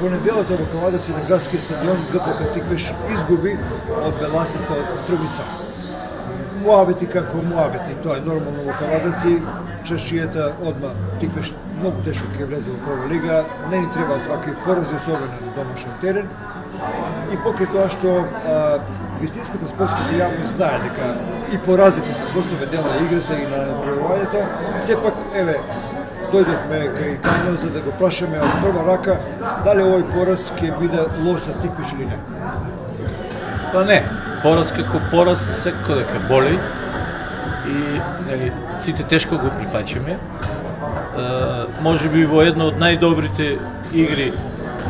во неделата во Кавадарци на градски стадион ГФК Тиквеш изгуби од Беласица од Струмица. Муабети како муабети, тоа е нормално во Кавадарци, чешијата одма Тиквеш многу тешко ќе влезе во прва лига, не ни требаат вакви порази, особено на домашен терен. И покрај тоа што вистинската спортската јавност знае дека и поразите се составен дел на играта и на надпреварувањето, сепак, еве, дојдовме кај Кањо за да го прашаме од прва рака дали овој пораз ќе биде лош за Тиквеш или не. Па не, пораз како пораз секој дека боли и нели, сите тешко го прифаќаме. Може би во една од најдобрите игри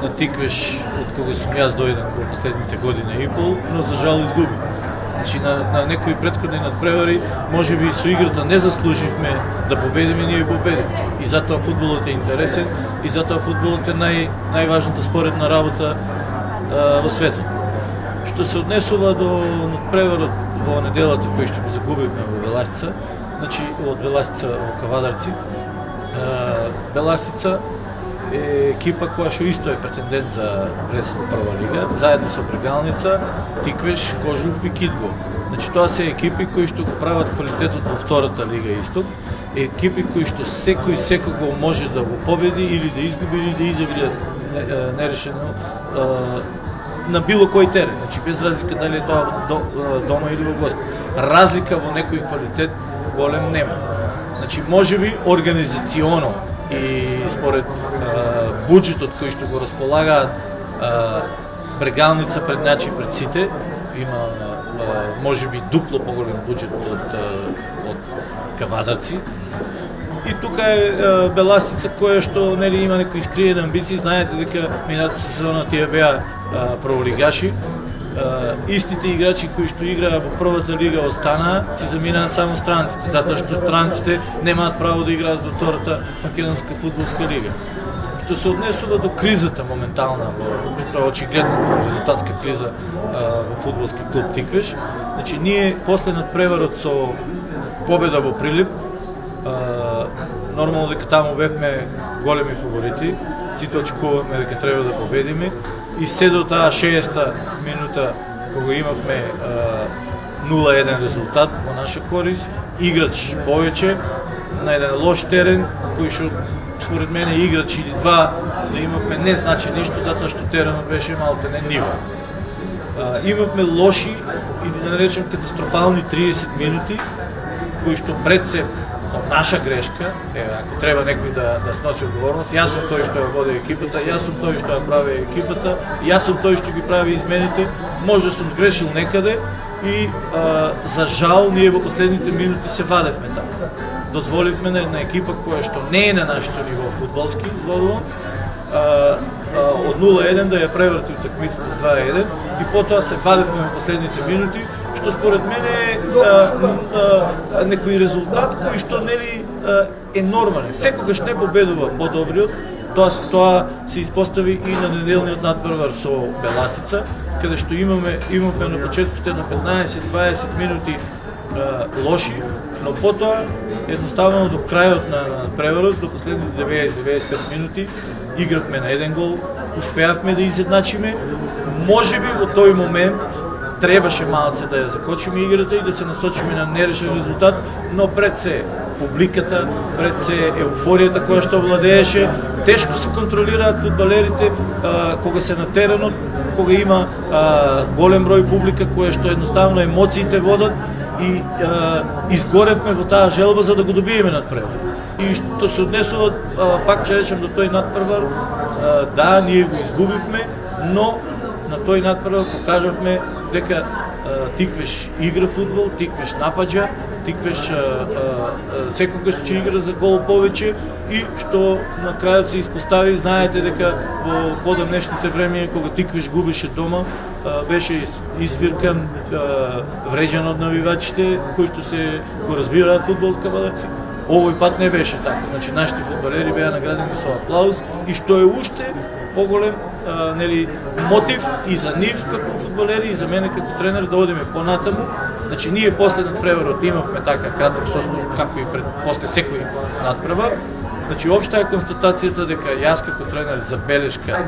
на Тиквеш од кога сум јас дојден во последните година и пол, но за жал изгуби. Значи на некои претходни надпревари може би со играта не заслуживме да победиме, ние победиме. И затоа фудбалот е интересен и затоа фудбалот е најважната споредна работа во светот. Што се однесува до надпреварот во неделата кој што го загубивме во Беласица, значи од Беласица во Кавадарци, Беласица е екипа која што исто е претендент за влез во прва лига, заедно со Брегалница, Тиквеш, Кожув и Кидго. Значи тоа се екипи кои што го прават квалитетот во втората лига исток, екипи кои што секој може да го победи или да изгуби или да изигра нерешено на било кој терен, значи без разлика дали е тоа дома или во гост. Разлика во некој квалитет голем нема. Значи можеби организационо и според буџетот кој што го располагаат Брегалница предначи пред сите, има можеби дупло поголем буџет од Кавадарци. И тука е Беласица која што нели има некои скриени амбиции, знаете дека минатата сезона тие беа прволигаши. Истите играчи кои што играа во првата лига останаа, си заминаа само странците, затоа што странците немаат право да играат во втората македонска фудбалска лига. Што се однесува до кризата моментална, што е очигледна резултатска криза во фудбалски клуб Тиквеш, значи ние после надпреварот со победа во Прилип, нормално дека таму бевме големи фаворити, сите очекуваме дека треба да победиме и се до таа 60-та минута кога имавме 0-1 резултат во наша корист, играч повеќе на еден лош терен, кој што според мене играч или два да имавме не значи ништо, затоа што теренот беше малку не нива. Имавме лоши или да наречем катастрофални 30 минути, кои што пред се наша грешка, ако треба некој да сноси одговорност, јас сум тој што ја води екипата, јас сум тој што ја прави екипата, јас сум тој што ги прави измените, може да сум сгрешил некаде и за жал ние во последните минути се вадевме таму. Дозволивме на една екипа која што не е на нашето ниво фудбалски, зборувам, од 0-1 да ја преврати утакмицата 2-1 и потоа се вадевме во последните минути, што според мене е некој резултат кој што нели е нормален. Секогаш не победува подобриот, тоа се испостави и на неделниот надпревар со Беласица, каде што имаме на почетките на 15-20 минути лоши, но потоа едноставно до крајот на надпреварот, до последните 90-95 минути, игравме на еден гол, успеавме да изедначиме. Можеби во тој момент требаше малце да ја закочиме играта и да се насочиме на нерешен резултат, но пред се публиката, пред се еуфоријата која што владееше, тешко се контролираат фудбалерите кога се на теренот, кога има голем број публика која што едноставно емоциите водат и изгоревме во таа желба за да го добиеме надпревар. И што се однесува, пак ќе речем до тој надпревар, да, ние го изгубивме, но на тој надпревар покажавме дека Тиквеш игра фудбал, Тиквеш напаѓа, Тиквеш секогаш ќе игра за гол повеќе и што на крајот се испостави, знаете дека во подамнешните време кога Тиквеш губеше дома, беше извиркан, вреđан од навивачите кои што се го разбираат фудбал од Кавадарци. Овој пат не беше така, значи нашите фудбалери беа наградени со аплауз и што е уште поголем мотив и за нив како фудбалери и за мене како тренер да одиме понатаму. Значи ние после надпреварот имавме така краток состав како и после секој надпревар. Значи општа е констатацијата дека јас како тренер за белешка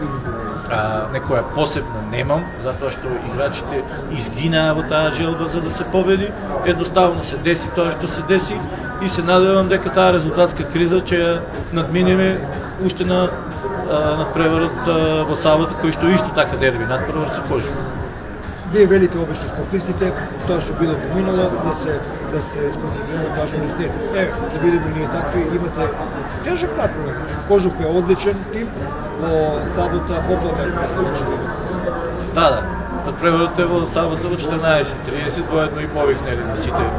некоја посебна немам, затоа што играчите изгинаа во таа желба за да се победи. Едноставно се деси тоа што се деси и се надевам дека таа резултатска криза ќе ја надминеме уште на надпреварот во сабота, кој што исто така дерби надпревар со Кожув. Вие велите обично спортистите, тоа што било поминало, да се сконцентрираме тоа што не сте. Да видиме ние такви, имате тежок надпревар. Кожув е одличен тим, во сабота попладне не се може види. Да. Надпреварот е во сабота во 14:30, воедно и повикнели на сите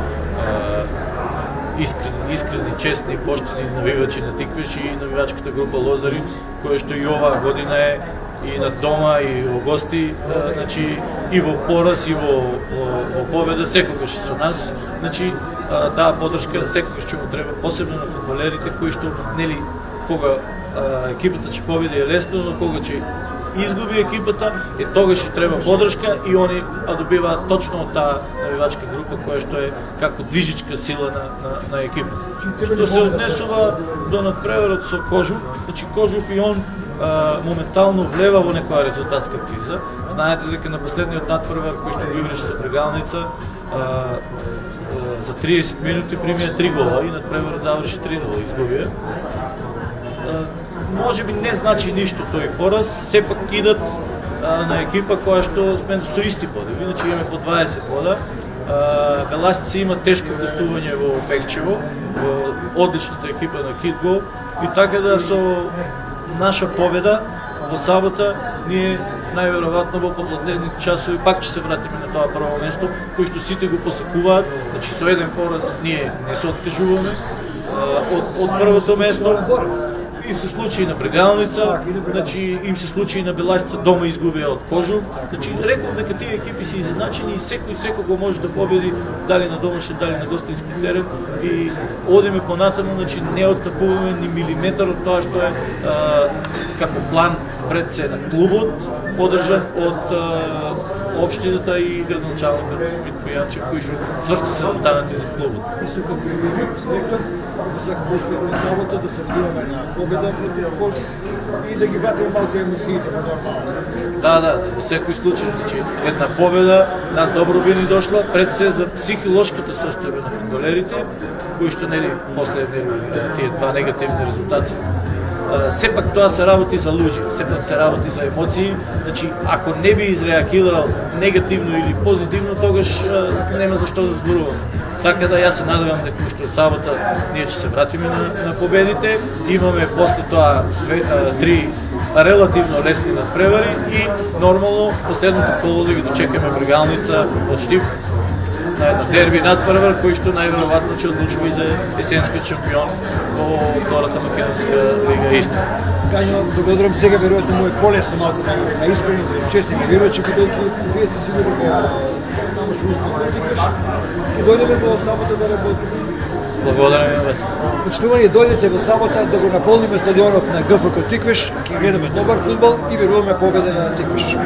искрени, честни и поштени навивачи на Тиквеш и навивачката група Лозари, која што и оваа година е и на дома, и во гости, значи и во пораз, и во победа, секогаш со нас. Значи, таа поддршка секогаш ќе му треба, посебно на фудбалерите, кои што, нели, кога екипата ќе победи е лесно, но кога ќе изгуби екипата, тогаш ќе треба поддршка и они добиваат точно од таа навивачка група која што е како движичка сила на екипата. Што се однесува до надпреварот со Кожув, значи Кожув и он моментално влева во некоја резултатска криза. Знаете дека на последниот надпревар кој што го играше со Брегалница за 30 минути примија 3 гола и надпреварот заврши 3-0, изгубија. Може би не значи ништо тој пораз, сепак идат на екипа која што сме со исти бодови, значи имаме по 20 бода. Беласици има тешко гостување во Бекчево, во одличната екипа на Кидгол и така да со наша победа во сабота ние најверојатно во попладневните часови пак ќе се вратиме на тоа прво место, кој што сите го посекуваат, значи со еден пораз ние не се откажуваме од првото место. И се случи на Брегалница, значи им се случи на Беласица, дома изгубија од Кожув. Значи реков дека тие екипи се изjednačени и секој секого може да победи, дали на домашен, дали на гостински терен и одиме понатаму, значи не отстапуваме ни милиметар од тоа што е како план пред се на клубот, подржан од општината и градоначалникот Митко Јанчев, кои што цврсто се застанати за клубот. Исто како и вие како селектор, сакам успех на сабота да се радуваме на победа против Кожув и да ги вратиме малку емоциите во нормално. Да, во секој случај, значи една победа нас добро би ни дошла, пред се за психолошката состојба на фудбалерите, кои што нели после тие два негативни резултати. Сепак тоа се работи за луѓе, сепак се работи за емоции, значи ако не би изреагирал негативно или позитивно, тогаш нема за што да зборуваме. Така да јас се надевам дека уште од сабота ние ќе се вратиме на победите. Имаме после тоа 3 релативно лесни надпревари и нормално последното коло да ги дочекаме Брегалница од Штип на една дерби надпревар кој што најверојатно ќе одлучува и за есенскиот шампион во втората македонска лига Исток. Гањо, благодарам сега, веројатно му е полесно малку на искрените, чести навивачи, бидејќи вие сте сигурни дека нямаше успех да Тиквеш и дојдеме во сабота да работиме. Благодарам и вас. Почитувани, дојдете во сабота да го наполниме стадионот на ГФК Тиквеш, ќе гледаме добар фудбал и веруваме победа на Тиквеш.